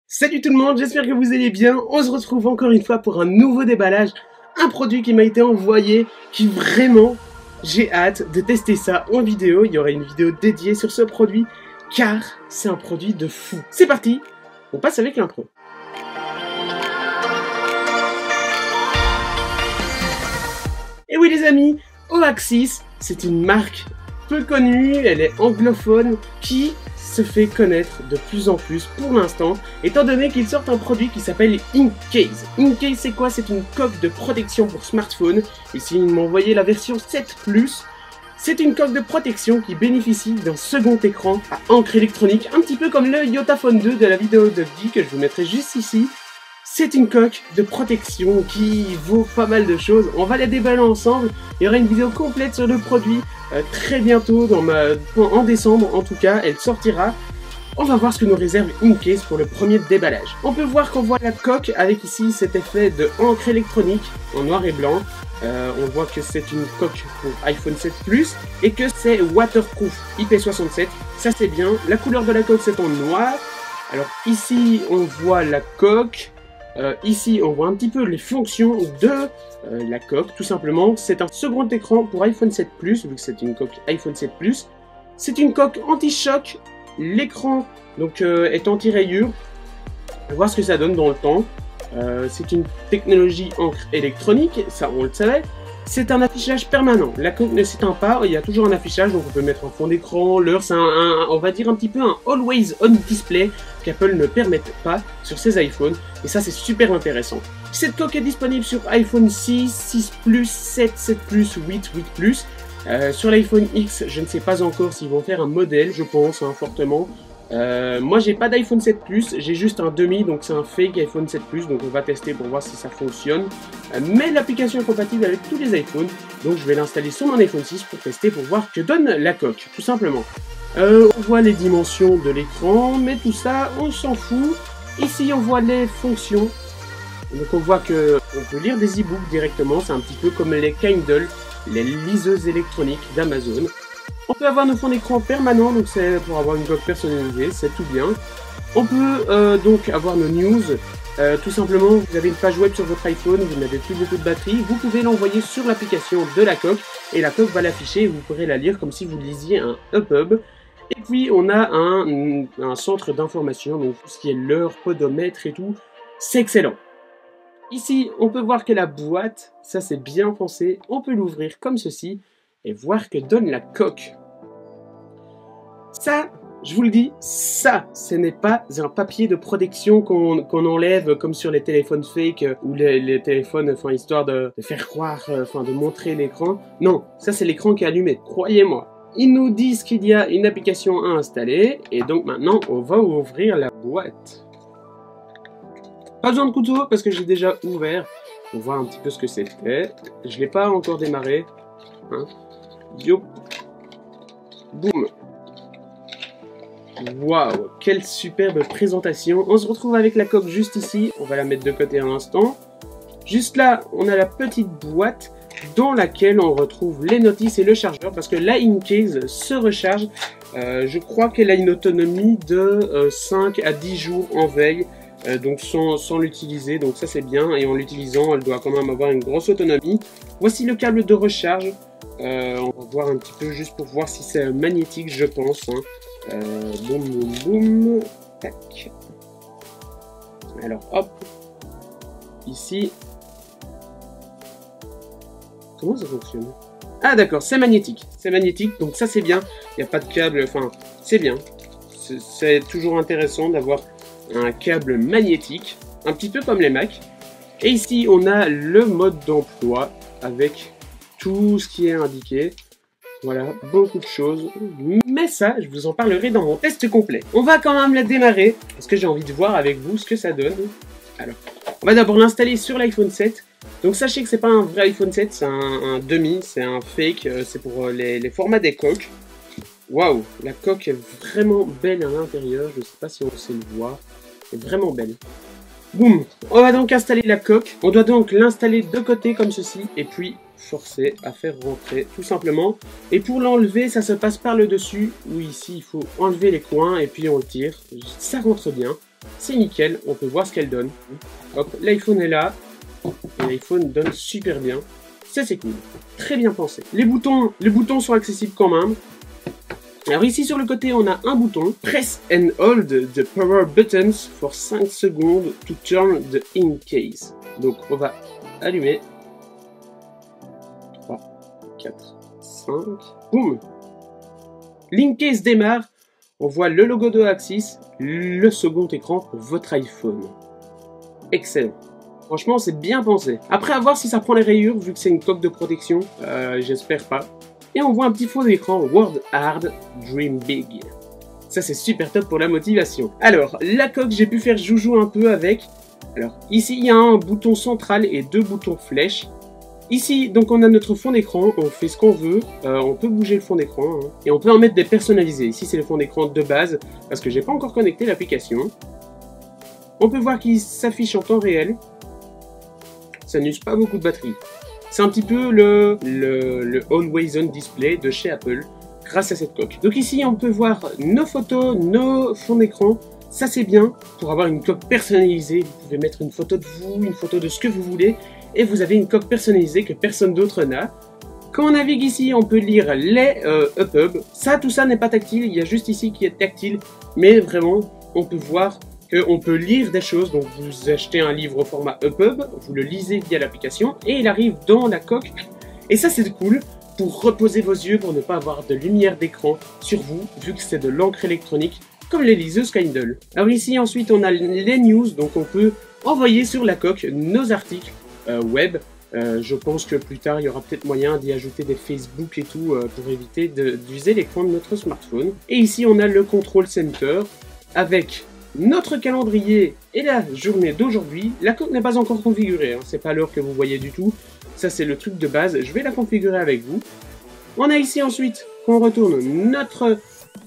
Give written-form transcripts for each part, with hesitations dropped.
Salut tout le monde, j'espère que vous allez bien. On se retrouve encore une fois pour un nouveau déballage. Un produit qui m'a été envoyé, qui vraiment, j'ai hâte de tester ça en vidéo. Il y aura une vidéo dédiée sur ce produit, car c'est un produit de fou. C'est parti, on passe avec l'intro. Et oui les amis, Oaxis, c'est une marque peu connue, elle est anglophone, qui se fait connaître de plus en plus pour l'instant, étant donné qu'ils sortent un produit qui s'appelle Incase. Incase c'est quoi? C'est une coque de protection pour smartphone. Ici ils m'ont envoyé la version 7 Plus. C'est une coque de protection qui bénéficie d'un second écran à encre électronique, un petit peu comme le Yotaphone 2 de la vidéo de Guy que je vous mettrai juste ici. C'est une coque de protection qui vaut pas mal de choses. On va la déballer ensemble. Il y aura une vidéo complète sur le produit très bientôt, en décembre en tout cas, elle sortira. On va voir ce que nous réserve Incase pour le premier déballage. On peut voir qu'on voit la coque avec ici cet effet de encre électronique en noir et blanc. On voit que c'est une coque pour iPhone 7 Plus et que c'est waterproof IP67. Ça c'est bien. La couleur de la coque c'est en noir. Alors ici on voit la coque. Ici, on voit un petit peu les fonctions de la coque, tout simplement. C'est un second écran pour iPhone 7 Plus, vu que c'est une coque iPhone 7 Plus. C'est une coque anti-choc. L'écran donc est anti-rayure. On va voir ce que ça donne dans le temps. C'est une technologie encre électronique, ça on le savait. C'est un affichage permanent. La coque ne s'éteint pas, il y a toujours un affichage, donc on peut mettre un fond d'écran, l'heure, c'est on va dire un petit peu un always on display qu'Apple ne permet pas sur ses iPhones, et ça c'est super intéressant. Cette coque est disponible sur iPhone 6, 6 Plus, 7, 7 Plus, 8, 8 Plus. Sur l'iPhone X, je ne sais pas encore s'ils vont faire un modèle, je pense, fortement. Moi j'ai pas d'iPhone 7 Plus, j'ai juste un demi, donc c'est un fake iPhone 7 Plus, donc on va tester pour voir si ça fonctionne. Mais l'application est compatible avec tous les iPhones, donc je vais l'installer sur mon iPhone 6 pour tester, pour voir que donne la coque, tout simplement. On voit les dimensions de l'écran, mais tout ça, on s'en fout. Ici on voit les fonctions, donc on voit que on peut lire des e-books directement, c'est un petit peu comme les Kindle, les liseuses électroniques d'Amazon. On peut avoir nos fonds d'écran permanents, donc c'est pour avoir une coque personnalisée, c'est tout bien. On peut donc avoir nos news, tout simplement, vous avez une page web sur votre iPhone, vous n'avez plus beaucoup de batterie, vous pouvez l'envoyer sur l'application de la coque, et la coque va l'afficher, et vous pourrez la lire comme si vous lisiez un EPUB. Et puis on a un centre d'information, donc tout ce qui est l'heure, podomètre et tout, c'est excellent. Ici, on peut voir que la boîte, ça c'est bien pensé, on peut l'ouvrir comme ceci, et voir que donne la coque. Ça, je vous le dis, ça, ce n'est pas un papier de protection qu'on enlève comme sur les téléphones fake ou les téléphones, histoire de faire croire, de montrer l'écran. Non, ça c'est l'écran qui est allumé, croyez-moi. Ils nous disent qu'il y a une application à installer, et donc maintenant, on va ouvrir la boîte. Pas besoin de couteau, parce que j'ai déjà ouvert. On voit un petit peu ce que c'était. Je l'ai pas encore démarré. Hein. Yo. Boum. Waouh, quelle superbe présentation. On se retrouve avec la coque juste ici. On va la mettre de côté un instant. Juste là, on a la petite boîte dans laquelle on retrouve les notices et le chargeur, parce que la Incase se recharge. Je crois qu'elle a une autonomie de 5 à 10 jours en veille. Donc sans l'utiliser, donc ça c'est bien, et en l'utilisant elle doit quand même avoir une grosse autonomie. Voici le câble de recharge, on va voir un petit peu juste pour voir si c'est magnétique, je pense. Boum boum boum, tac. Alors hop, ici, comment ça fonctionne? Ah d'accord, c'est magnétique, donc ça c'est bien, il n'y a pas de câble, c'est bien, c'est toujours intéressant d'avoir un câble magnétique, un petit peu comme les Mac. Et ici, on a le mode d'emploi avec tout ce qui est indiqué. Voilà, beaucoup de choses. Mais ça, je vous en parlerai dans mon test complet. On va quand même la démarrer, parce que j'ai envie de voir avec vous ce que ça donne. Alors, on va d'abord l'installer sur l'iPhone 7. Donc sachez que c'est pas un vrai iPhone 7, c'est un demi, c'est un fake, c'est pour les formats des coques. Waouh, la coque est vraiment belle à l'intérieur, je ne sais pas si on sait le voir, c'est vraiment belle. Boum, on va donc installer la coque, on doit donc l'installer de côté comme ceci, et puis forcer à faire rentrer tout simplement. Et pour l'enlever, ça se passe par le dessus, où ici il faut enlever les coins, et puis on le tire, ça rentre bien. c'est nickel, on peut voir ce qu'elle donne. Hop, l'iPhone est là, et l'iPhone donne super bien. Ça c'est cool, très bien pensé. Les boutons sont accessibles quand même. Alors ici sur le côté on a un bouton, Press and hold the power buttons for 5 secondes to turn the in case. Donc on va allumer. 3, 4, 5, boum. L'in case démarre, on voit le logo de Axis, le second écran pour votre iPhone. Excellent. Franchement, c'est bien pensé. Après, à voir si ça prend les rayures, vu que c'est une coque de protection. J'espère pas. Et on voit un petit fond d'écran, Work Hard, Dream Big. Ça, c'est super top pour la motivation. Alors, la coque, j'ai pu faire joujou un peu avec. Alors, ici, il y a un bouton central et 2 boutons flèches. Ici, donc, on a notre fond d'écran. On fait ce qu'on veut. On peut bouger le fond d'écran. Hein, et on peut en mettre des personnalisés. Ici, c'est le fond d'écran de base, parce que j'ai pas encore connecté l'application. On peut voir qu'il s'affiche en temps réel. Ça n'use pas beaucoup de batterie. C'est un petit peu le Always On Display de chez Apple, grâce à cette coque. Donc ici, on peut voir nos photos, nos fonds d'écran. Ça, c'est bien. Pour avoir une coque personnalisée, vous pouvez mettre une photo de vous, une photo de ce que vous voulez, et vous avez une coque personnalisée que personne d'autre n'a. Quand on navigue ici, on peut lire les EPUB. Ça, tout ça n'est pas tactile. Il y a juste ici qui est tactile, mais vraiment, on peut voir qu'on peut lire des choses. Donc vous achetez un livre au format EPUB, vous le lisez via l'application et il arrive dans la coque. Et ça c'est cool pour reposer vos yeux, pour ne pas avoir de lumière d'écran sur vous, vu que c'est de l'encre électronique comme les liseuses Kindle. Alors ici ensuite on a les news, donc on peut envoyer sur la coque nos articles web. Je pense que plus tard il y aura peut-être moyen d'y ajouter des Facebook et tout pour éviter d'user l'écran de notre smartphone. Et ici on a le Control Center avec notre calendrier et la journée d'aujourd'hui. La coque n'est pas encore configurée, hein. C'est pas l'heure que vous voyez du tout. Ça c'est le truc de base, je vais la configurer avec vous. On a ici ensuite, quand on retourne, notre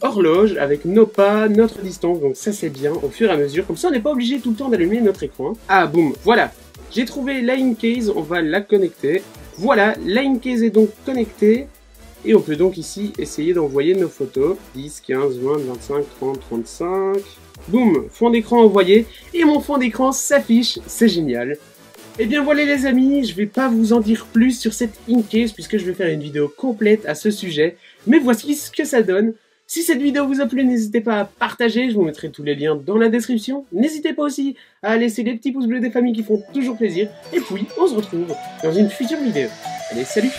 horloge avec nos pas, notre distance, donc ça c'est bien au fur et à mesure. Comme ça on n'est pas obligé tout le temps d'allumer notre écran. Ah boum, voilà, j'ai trouvé la in case, on va la connecter. Voilà, la in case est donc connectée. Et on peut donc ici essayer d'envoyer nos photos. 10, 15, 20, 25, 30, 35... Boum, fond d'écran envoyé, et mon fond d'écran s'affiche, c'est génial. Et bien voilà les amis, je vais pas vous en dire plus sur cette in-case, puisque je vais faire une vidéo complète à ce sujet, mais voici ce que ça donne. Si cette vidéo vous a plu, n'hésitez pas à partager, je vous mettrai tous les liens dans la description. N'hésitez pas aussi à laisser les petits pouces bleus des familles qui font toujours plaisir, et puis on se retrouve dans une future vidéo. Allez, salut!